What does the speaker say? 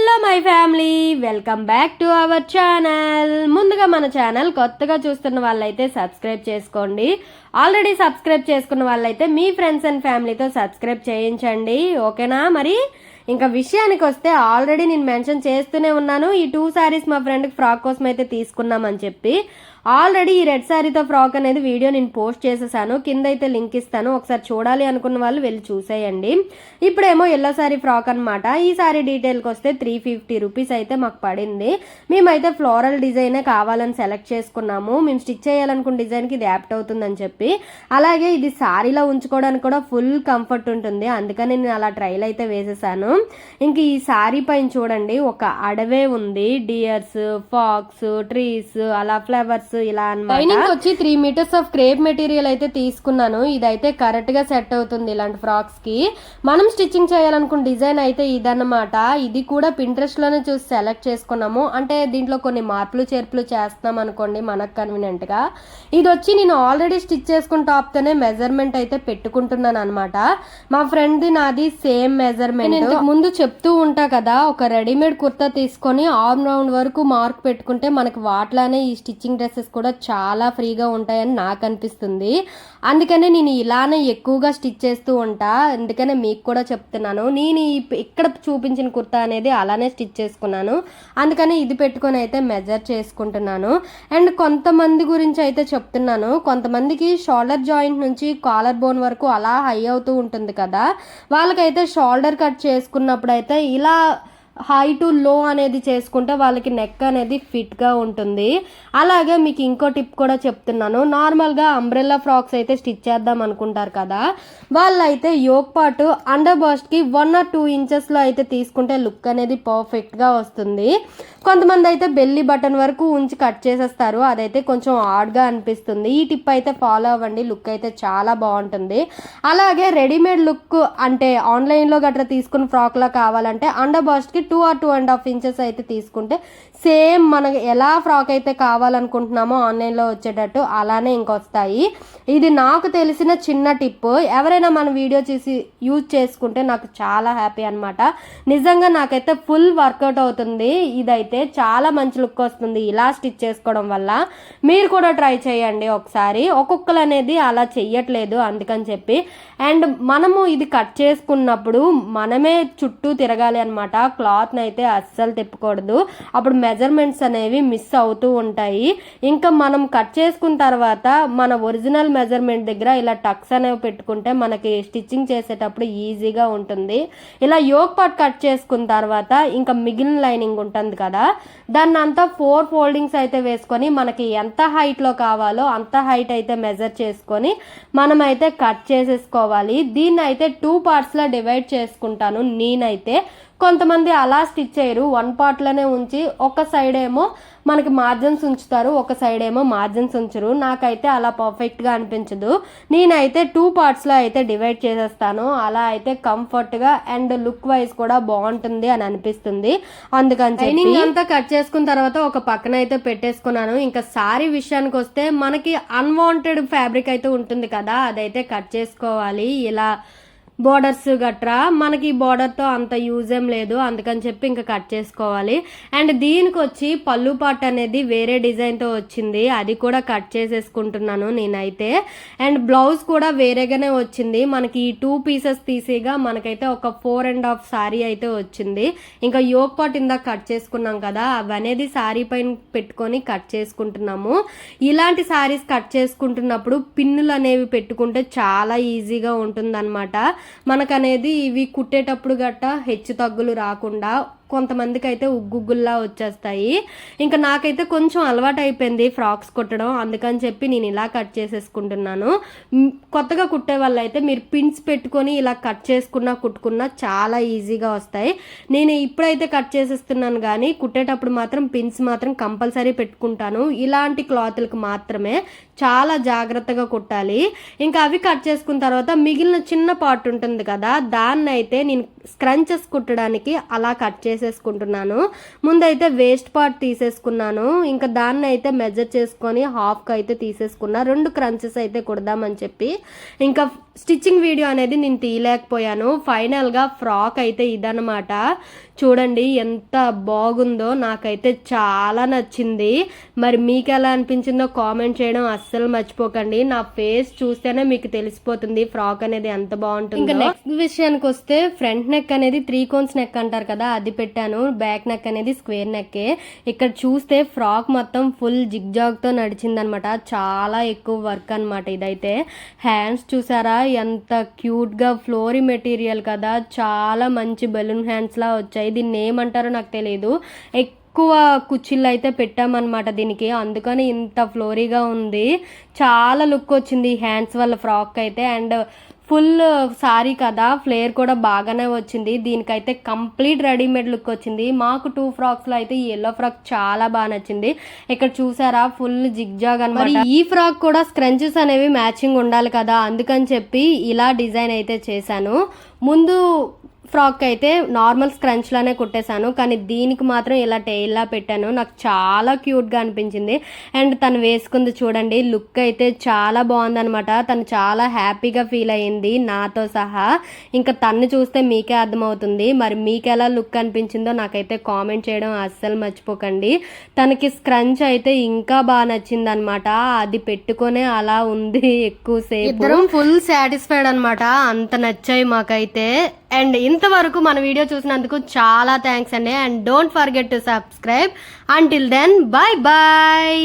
Hello my family, welcome back to our channel. ముందుగా మన channel కొత్తగా చూస్తున్న వాళ్ళైతే సబ్స్క్రైబ్ చేసుకోండి. ఆల్రెడీ సబ్స్క్రైబ్ చేసుకున్న వాళ్ళైతే మీ ఫ్రెండ్స్ అండ్ ఫ్యామిలీతో సబ్స్క్రైబ్ చేయించండి. ఓకేనా? మరి ఇంకా విషయానికి వస్తే ఆల్రెడీ నేను మెన్షన్ చేస్తూనే ఉన్నాను, ఈ 2 శారీస్ మా ఫ్రెండ్కి ఫ్రాక్ కోసం అయితే తీసుకున్నామని చెప్పి. ఆల్రెడీ ఈ రెడ్ శారీతో ఫ్రాక్ అనేది వీడియో నేను పోస్ట్ చేసేసాను, కింద అయితే లింక్ ఇస్తాను, ఒకసారి చూడాలి అనుకున్న వాళ్ళు వెళ్ళి చూసేయండి. ఇప్పుడేమో ఎల్లో శారీ ఫ్రాక్ అనమాట. ఈ శారీ డీటెయిల్కి వస్తే 350 రూపీస్ అయితే మాకు పడింది. మేమైతే ఫ్లోరల్ డిజైనే కావాలని సెలెక్ట్ చేసుకున్నాము. మేము స్టిచ్ చేయాలనుకున్న డిజైన్కి ఇది యాప్ట్ అవుతుందని చెప్పి. అలాగే ఇది శారీలో ఉంచుకోవడానికి కూడా ఫుల్ కంఫర్ట్ ఉంటుంది, అందుకని నేను అలా ట్రైల్ అయితే వేసేసాను. ఇంక ఈ శారీ పైన చూడండి, ఒక అడవే ఉంది, డియర్స్, ఫాక్స్, ట్రీస్, అలా ఫ్లవర్స్ ఇలా అన్నమాట. వచ్చి 3 మీటర్స్ ఆఫ్ క్రేప్ మెటీరియల్ అయితే తీసుకున్నాను. ఇదైతే కరెక్ట్ గా సెట్ అవుతుంది ఇలాంటి ఫ్రాక్స్ కి. మనం స్టిచ్చింగ్ చేయాలనుకున్న డిజైన్ అయితే ఇదన్నమాట. ఇది కూడా పింట్రెస్ట్ లోనే చూసి సెలెక్ట్ చేసుకున్నాము. అంటే దీంట్లో కొన్ని మార్పులు చేర్పులు చేస్తున్నాం అనుకోండి మనకు కన్వీనియంట్ గా. ఇది వచ్చి నేను ఆల్రెడీ స్టిచ్ చేసుకున్న టాప్ తోనే మెజర్మెంట్ అయితే పెట్టుకుంటున్నాను అనమాట. మా ఫ్రెండ్ ది నాది సేమ్ మెజర్మెంట్. ముందు చెప్తూ ఉంటా కదా, ఒక రెడీమేడ్ కుర్తా తీసుకొని ఆర్మ్ రౌండ్ వరకు మార్క్ పెట్టుకుంటే మనకి వాటిలానే ఈ స్టిచ్చింగ్ డ్రెస్సెస్ కూడా చాలా ఫ్రీగా ఉంటాయని నాకు అనిపిస్తుంది. అందుకనే నేను ఇలానే ఎక్కువగా స్టిచ్ చేస్తూ ఉంటా. అందుకనే మీకు కూడా చెప్తున్నాను, నేను ఇక్కడ చూపించిన కుర్తా అనేది అలానే స్టిచ్ చేసుకున్నాను. అందుకని ఇది పెట్టుకొని అయితే మెజర్ చేసుకుంటున్నాను. అండ్ కొంతమంది గురించి అయితే చెప్తున్నాను, కొంతమందికి షోల్డర్ జాయింట్ నుంచి కాలర్ బోన్ వరకు అలా హై అవుతూ ఉంటుంది కదా, వాళ్ళకైతే షోల్డర్ కట్ చేసుకున్నప్పుడు అయితే ఇలా హై టు లో అనేది చేసుకుంటే వాళ్ళకి నెక్ అనేది ఫిట్గా ఉంటుంది. అలాగే మీకు ఇంకో టిప్ కూడా చెప్తున్నాను, నార్మల్గా అంబ్రెల్లా ఫ్రాక్స్ అయితే స్టిచ్ చేద్దాం అనుకుంటారు కదా, వాళ్ళైతే యోక్ పార్ట్ అండర్ బస్ట్కి 1 or 2 ఇంచెస్లో అయితే తీసుకుంటే లుక్ అనేది పర్ఫెక్ట్గా వస్తుంది. కొంతమంది అయితే బెల్లీ బటన్ వరకు ఉంచి కట్ చేసేస్తారు, అదైతే కొంచెం ఆడ్గా అనిపిస్తుంది. ఈ టిప్ అయితే ఫాలో అవ్వండి, లుక్ అయితే చాలా బాగుంటుంది. అలాగే రెడీమేడ్ లుక్ అంటే ఆన్లైన్లో గట్రా తీసుకున్న ఫ్రాక్లా కావాలంటే అండర్ బస్ట్కి 2 or 2.5 ఇంచెస్ అయితే తీసుకుంటే సేమ్ మనకి ఎలా ఫ్రాక్ అయితే కావాలనుకుంటున్నామో ఆన్లైన్లో వచ్చేటట్టు అలానే ఇంకొస్తాయి. ఇది నాకు తెలిసిన చిన్న టిప్. ఎవరైనా మన వీడియో చూసి యూజ్ చేసుకుంటే నాకు చాలా హ్యాపీ అనమాట. నిజంగా నాకైతే ఫుల్ వర్కౌట్ అవుతుంది. ఇదైతే చాలా మంచి లుక్ వస్తుంది ఇలా స్టిచ్ చేసుకోవడం వల్ల. మీరు కూడా ట్రై చేయండి ఒకసారి. ఒక్కొక్కరు అనేది అలా చెయ్యట్లేదు, అందుకని చెప్పి. అండ్ మనము ఇది కట్ చేసుకున్నప్పుడు మనమే చుట్టూ తిరగాలి అనమాట. క్లాత్ని అయితే అస్సలు తిప్పకూడదు, అప్పుడు మెజర్మెంట్స్ అనేవి మిస్ అవుతూ ఉంటాయి. ఇంకా మనం కట్ చేసుకున్న తర్వాత మన ఒరిజినల్ మెజర్మెంట్ దగ్గర ఇలా టక్స్ అనేవి పెట్టుకుంటే మనకి స్టిచ్చింగ్ చేసేటప్పుడు ఈజీగా ఉంటుంది. ఇలా యోక్ పార్ట్ కట్ చేసుకున్న తర్వాత ఇంకా మిగిలిన లైనింగ్ ఉంటుంది కదా, దాన్ని అంతా 4 ఫోల్డింగ్స్ అయితే వేసుకొని మనకి ఎంత హైట్లో కావాలో అంత హైట్ అయితే మెజర్ చేసుకొని మనమైతే కట్ చేసేసుకోవాలి. దీన్ని అయితే 2 పార్ట్స్లో డివైడ్ చేసుకుంటాను నేనైతే. కొంతమంది అలా స్టిచ్ చేయరు, 1 పార్ట్లోనే ఉంచి ఒక సైడ్ ఏమో మనకి మార్జిన్స్ ఉంచుతారు, ఒక సైడ్ ఏమో మార్జిన్స్ ఉంచరు. నాకైతే అలా పర్ఫెక్ట్గా అనిపించదు. నేనైతే 2 పార్ట్స్లో అయితే డివైడ్ చేసేస్తాను. అలా అయితే కంఫర్ట్గా అండ్ లుక్ వైజ్ కూడా బాగుంటుంది అని అనిపిస్తుంది. అందుకని లైనింగ్ అంతా కట్ చేసుకున్న తర్వాత ఒక పక్కన అయితే పెట్టేసుకున్నాను. ఇంకా సారీ విషయానికి వస్తే మనకి అన్వాంటెడ్ ఫ్యాబ్రిక్ అయితే ఉంటుంది కదా, అదైతే కట్ చేసుకోవాలి. ఇలా బోర్డర్స్ గట్రా మనకి బోర్డర్తో అంత యూజ్ ఏం లేదు, అందుకని చెప్పి ఇంకా కట్ చేసుకోవాలి. అండ్ దీనికి వచ్చి పళ్ళు పార్ట్ అనేది వేరే డిజైన్తో వచ్చింది, అది కూడా కట్ చేసేసుకుంటున్నాను నేనైతే. అండ్ బ్లౌజ్ కూడా వేరేగానే వచ్చింది. మనకి ఈ 2 పీసెస్ తీసేగా మనకైతే ఒక 4.5 శారీ అయితే వచ్చింది. ఇంకా యోక్ పార్ట్ ఇందాక కట్ చేసుకున్నాం కదా, అవి అనేది శారీ పైన పెట్టుకొని కట్ చేసుకుంటున్నాము. ఇలాంటి శారీస్ కట్ చేసుకుంటున్నప్పుడు పిన్నులు అనేవి పెట్టుకుంటే చాలా ఈజీగా ఉంటుందన్నమాట. మనకనేది ఇవి కుట్టేటప్పుడు గట్ట హెచ్చు తగ్గులు రాకుండా కొంతమందికి అయితే ఉగ్గుల్లా వచ్చేస్తాయి. ఇంకా నాకైతే కొంచెం అలవాటు అయిపోయింది ఫ్రాక్స్ కుట్టడం, అందుకని చెప్పి నేను ఇలా కట్ చేసేసుకుంటున్నాను. కొత్తగా కుట్టే వాళ్ళు అయితే మీరు పిన్స్ పెట్టుకొని ఇలా కట్ చేసుకున్నా కుట్టుకున్నా చాలా ఈజీగా వస్తాయి. నేను ఇప్పుడైతే కట్ చేసేస్తున్నాను, కానీ కుట్టేటప్పుడు మాత్రం పిన్స్ మాత్రం కంపల్సరీ పెట్టుకుంటాను. ఇలాంటి క్లాత్లకు మాత్రమే చాలా జాగ్రత్తగా కుట్టాలి. ఇంకా అవి కట్ చేసుకున్న తర్వాత మిగిలిన చిన్న పార్ట్ ఉంటుంది కదా, దాన్ని అయితే నేను స్క్రంచెస్ కుట్టడానికి అలా కట్ చేసేసుకుంటున్నాను. ముందైతే వేస్ట్ పార్ట్ తీసేసుకున్నాను. ఇంకా దాన్ని అయితే మెజర్ చేసుకొని హాఫ్కి అయితే తీసేసుకున్నా. 2 క్రంచెస్ అయితే కుడదామని చెప్పి ఇంకా స్టిచ్చింగ్ వీడియో అనేది నేను తీయలేకపోయాను. ఫైనల్గా ఫ్రాక్ అయితే ఇదన్నమాట. చూడండి ఎంత బాగుందో, నాకైతే చాలా నచ్చింది. మరి మీకు ఎలా అనిపించిందో కామెంట్ చేయడం అస్సలు మర్చిపోకండి. నా ఫేస్ చూస్తేనే మీకు తెలిసిపోతుంది ఫ్రాక్ అనేది ఎంత బాగుంటుంది. ఇంకా నెక్స్ట్ విషయానికి వస్తే ఫ్రంట్ నెక్ అనేది 3 కోన్స్ నెక్ అంటారు కదా, అది పెట్టాను. బ్యాక్ నెక్ అనేది స్క్వేర్ నెక్కే. ఇక్కడ చూస్తే ఫ్రాక్ మొత్తం ఫుల్ జిగ్జాగ్తో నడిచిందనమాట. చాలా ఎక్కువ వర్క్ అనమాట ఇదైతే. హ్యాండ్స్ చూసారా ఎంత క్యూట్గా, ఫ్లోరీ మెటీరియల్ కదా, చాలా మంచి బెలూన్ హ్యాండ్స్ లా వచ్చాయి. దీన్ని ఏమంటారో నాకు తెలియదు. ఎక్కువ కుచ్చిళ్ళు అయితే పెట్టామన్నమాట దీనికి, అందుకని ఇంత ఫ్లోరీగా ఉంది. చాలా లుక్ వచ్చింది హ్యాండ్స్ వల్ల ఫ్రాక్ అయితే. అండ్ ఫుల్ సారీ కదా, ఫ్లేర్ కూడా బాగానే వచ్చింది. దీనికైతే కంప్లీట్ రెడీమేడ్ లుక్ వచ్చింది. మాకు 2 ఫ్రాక్స్లో అయితే ఈ ఎల్లో ఫ్రాక్ చాలా బాగా నచ్చింది. ఇక్కడ చూసారా ఫుల్ జిగ్జాగ్ అనమాట. ఈ ఫ్రాక్ కూడా స్క్రంచెస్ అనేవి మ్యాచింగ్ ఉండాలి కదా, అందుకని చెప్పి ఇలా డిజైన్ అయితే చేశాను. ముందు ఫ్రాక్ అయితే నార్మల్ స్క్రంచ్లానే కుట్టేశాను, కానీ దీనికి మాత్రం ఇలా టెయిల్లా పెట్టాను. నాకు చాలా క్యూట్గా అనిపించింది. అండ్ తను వేసుకుంది చూడండి, లుక్ అయితే చాలా బాగుందనమాట. తను చాలా హ్యాపీగా ఫీల్ అయ్యింది నాతో సహా. ఇంకా తను చూస్తే మీకే అర్థమవుతుంది. మరి మీకు ఎలా లుక్ అనిపించిందో నాకైతే కామెంట్ చేయడం అస్సలు మర్చిపోకండి. తనకి స్క్రంచ్ అయితే ఇంకా బాగా నచ్చింది అనమాట. అది పెట్టుకునే అలా ఉంది ఎక్కువసేపు. ఇద్దరం ఫుల్ సాటిస్ఫైడ్ అనమాట, అంత నచ్చాయి మాకైతే. అండ్ ఇంతవరకు మన వీడియో చూసినందుకు చాలా థ్యాంక్స్ అండి. And don't forget to subscribe. Until then, bye bye.